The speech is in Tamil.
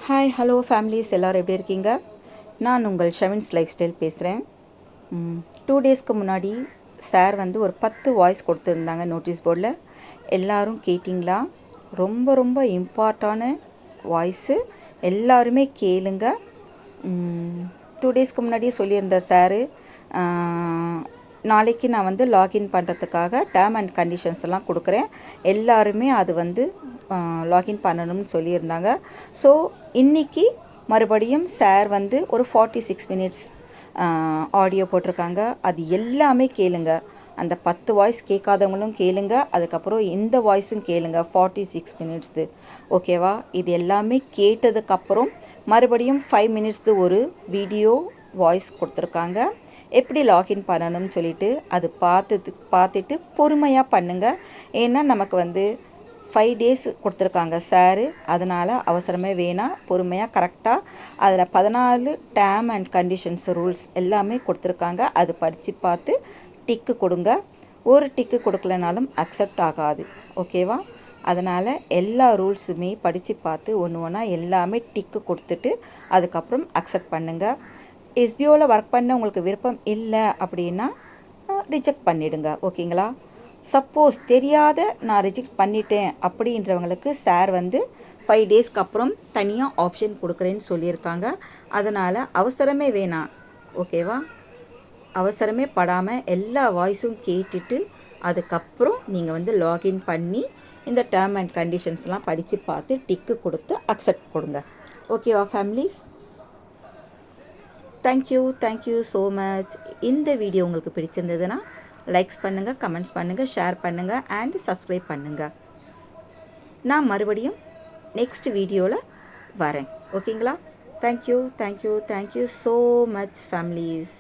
ஹாய் ஹலோ ஃபேமிலிஸ் எல்லோரும் எப்படி இருக்கீங்க? நான் உங்கள் ஷவின்ஸ் லைஃப் ஸ்டைல் பேசுகிறேன். 2 டேஸ்க்கு முன்னாடி சார் வந்து ஒரு 10 வாய்ஸ் கொடுத்துருந்தாங்க நோட்டீஸ் போர்டில். எல்லோரும் கேட்டிங்களா? ரொம்ப ரொம்ப இம்பார்ட்டான வாய்ஸு, எல்லாருமே கேளுங்க. 2 டேஸ்க்கு முன்னாடியே சொல்லியிருந்தார் சாரு, நாளைக்கு நான் வந்து லாகின் பண்ணுறதுக்காக டேர்ம் அண்ட் கண்டிஷன்ஸ் எல்லாம் கொடுக்குறேன், எல்லாருமே அது வந்து லாகின் பண்ணணும்னு சொல்லியிருந்தாங்க. ஸோ இன்றைக்கி மறுபடியும் சார் வந்து ஒரு 46 மினிட்ஸ் ஆடியோ போட்டிருக்காங்க. அது எல்லாமே கேளுங்க. அந்த 10 வாய்ஸ் கேட்காதவங்களும் கேளுங்க, அதுக்கப்புறம் இந்த வாய்ஸும் கேளுங்க 46 மினிட்ஸு. ஓகேவா? இது எல்லாமே கேட்டதுக்கப்புறம் மறுபடியும் 5 மினிட்ஸு ஒரு வீடியோ வாய்ஸ் கொடுத்துருக்காங்க, எப்படி லாகின் பண்ணணும்னு சொல்லிட்டு. அது பார்த்துட்டு பொறுமையாக பண்ணுங்கள். ஏன்னா நமக்கு வந்து 5 டேஸ் கொடுத்துருக்காங்க சாரு, அதனால் அவசரமே வேணாம், பொறுமையாக கரெக்டாக அதில் 14 டேர்ம் அண்ட் கண்டிஷன்ஸ் ரூல்ஸ் எல்லாமே கொடுத்துருக்காங்க. அது படித்து பார்த்து டிக்கு கொடுங்க. ஒரு டிக்கு கொடுக்கலனாலும் அக்செப்ட் ஆகாது. ஓகேவா? அதனால் எல்லா ரூல்ஸுமே படித்து பார்த்து ஒன்று ஒன்றா எல்லாமே டிக்கு கொடுத்துட்டு அதுக்கப்புறம் அக்செப்ட் பண்ணுங்கள். எஸ்பிஓவில் ஒர்க் பண்ண உங்களுக்கு விருப்பம் இல்லை அப்படின்னா ரிஜெக்ட் பண்ணிவிடுங்க. ஓகேங்களா? சப்போஸ் தெரியாத நான் ரிஜெக்ட் பண்ணிட்டேன் அப்படின்றவங்களுக்கு சார் வந்து 5 டேஸ்க்கு அப்புறம் தனியாக ஆப்ஷன் கொடுக்குறேன்னு சொல்லியிருக்காங்க. அதனால் அவசரமே வேணாம். ஓகேவா? அவசரமே படாமல் எல்லா வாய்ஸும் கேட்டுட்டு அதுக்கப்புறம் நீங்கள் வந்து லாகின் பண்ணி இந்த டேர்ம் அண்ட் கண்டிஷன்ஸ்லாம் படித்து பார்த்து டிக்கு கொடுத்து அக்செப்ட் கொடுங்க. ஓகேவா ஃபேமிலிஸ்? Thank you so much. இந்த வீடியோ உங்களுக்கு பிடிச்சிருந்ததுன்னா லைக்ஸ் பண்ணுங்கள், கமெண்ட்ஸ் பண்ணுங்கள், ஷேர் பண்ணுங்கள் அண்ட் சப்ஸ்கிரைப் பண்ணுங்கள். நான் மறுபடியும் நெக்ஸ்ட் வீடியோவில் வரேன். ஓகேங்களா? Thank you so much families.